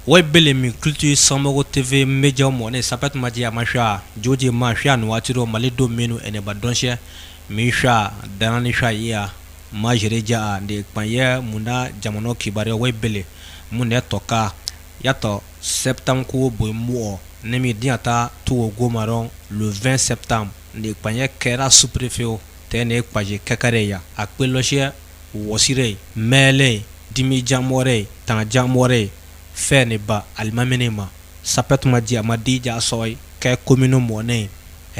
Webele mi culture Samoko TV media mone sapet madia masha joji masha no watiro malido menu ene badonshe misha danani sha ya majireja de panye muna jamono kibare webele mune toka yato septembre ko boimuo nemi diata to gomaron le 20 septembre de panye kera sous-préfet tene paje kakareya akpeloshe wosire mele dimi jamore tan jamore fene ba almamenema sapet madia madija soy ke commune mone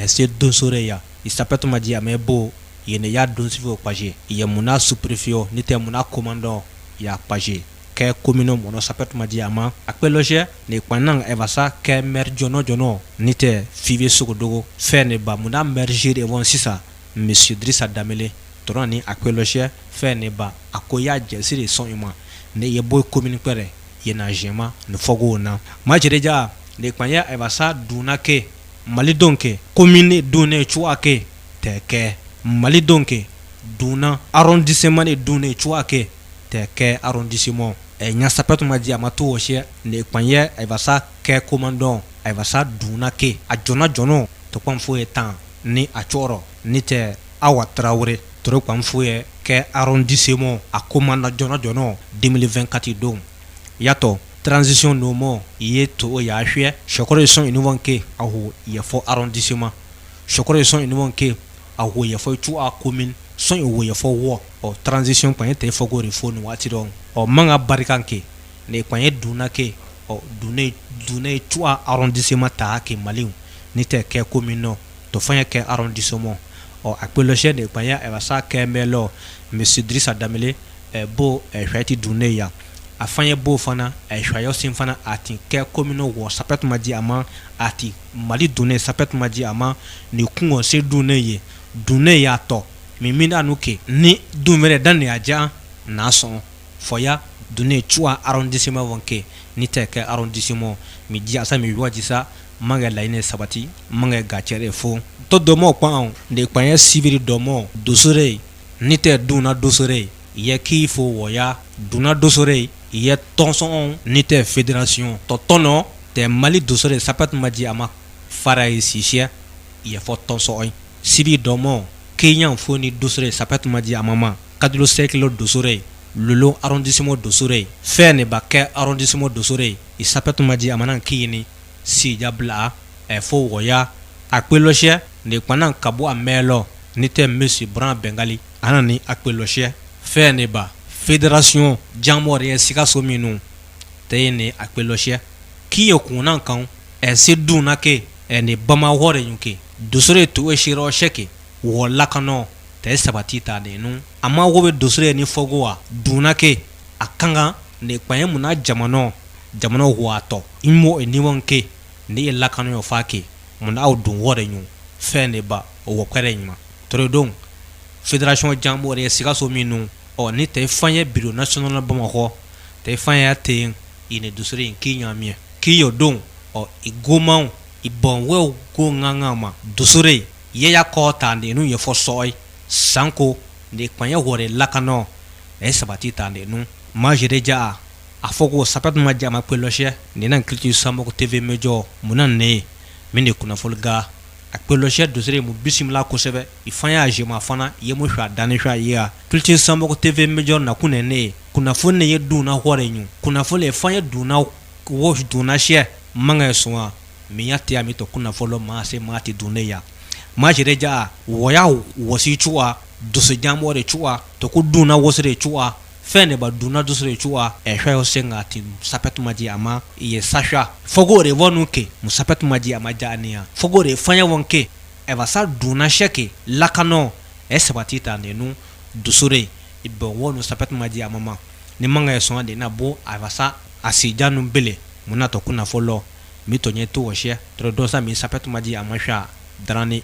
se donsore ya sapet madia mebo yene ya donsivo paje ye muna sous-préfet ni te muna commandant ya paje ke commune mono sapet madia ma akpeloje ne kwanang evasa ke mer jono ni te five sogodogo fene ba muna mergir evon sisa monsieur Drissa Damele torani akpeloje fene ba akoya jesiri son ima ne ye boy commune pere yena jema ne fogo na majireja ne kwanya evasa dunake mali donke commune dune chuake teke mali donke duna arrondissement ne dune chuake teke arrondissement nya sapet maji amatu oshe ne kwanya evasa ke commandant evasa dunake ajona jono to kwamfo etan ni achoro ni te awa traoré toro kwamfo e ke arrondissement a commandant jono 2024 don yato transition nomo yeto ya hwe shokore son inovanke aho ye fo arrondissement shokore son inovanke aho ye fo tu a commune son ye fo wo o transition pan te fo go refone wati don o manga barikanke ne pan dunake o dune tu a arrondissement ta ke maliw ni te ke commune no to fanya ke arrondissement o akpeloche ne pan ya e wasa ke melo monsieur Drissa Damele bo hwati dune ya afanye bo fana shwayo simfana ati ke commune wo sapet maji ama ati mali dune sapet maji ama ni kungo se dune ya to mimina nuke ni dumere dan ya ja na son foya dune chua arrondissement wonke ni teke arrondissement mi dia sa mi waji sa manga laine sabati manga gachere fo to domo kwa de kwanye civil domo dosore ni te duna dosore ye ki fo woya duna dosore ye tonson ni te fédération to tono te mali dosore sapet maji ama farai sisia ye fo tonson civil domo Kenyan foni dosore sapet maji amama kadlo seklo dosore lolo arrondissement dosore fene ba ke arrondissement dosore i sapet maji amana kini si jabla e fo woya akpeloche ne kwanan kabo amelo ni te monsieur Bran Bengali anani akpeloche fene ba fédération jamore sika sominu te ne akpeloche kiyo kunan kan e se dunake e ne bama hore yuke dosore to e shiro sheke wala kano te sabati ta de nu ama wobe dosre ni fogoa dunake akanga ne kwaye muna jamano wato imo eniwonke ne lakano yo fake muna au dun wore nyu fene ba wo kwere nyima toro don fédération jamore sika so minu o ni te fanye bureau national bamako te fanye te ine dosre kinyamie kiyo don o igoma ibonwe go ngangama dosre ye ya kota de nu ye fo soy sanko de kwanya hore lakano e sabati tande nu majireja afoko sapat maja ma peloche ne nan culture Samoko TV mejo munan ne mine kuna folga akpeloche dosere mu bisimla ko sebe ifanya ajema fana ye mu hwa dane hwa ya culture Samoko TV mejo na kunene kuna fonne ye duna hore nyu kuna fole fanya duna wosh duna she manga soa miyati amito kuna folo ma se mati duneya majireja woya wosi chua doso jamore chua to ku duna wosre chua fene ba duna dosre chua e hwa senga ti sapet maji ama ye sasha fogore wonuke mu sapet maji ama jania fogore fanya wonke e va sa duna sheke lakano e sabati tande nu dosore ibe wonu sapet maji ama ni manga eso ande na bo avasa asijanu bele munato kuna folo mitonye to woshe trodosa mi sapet maji ama sha drani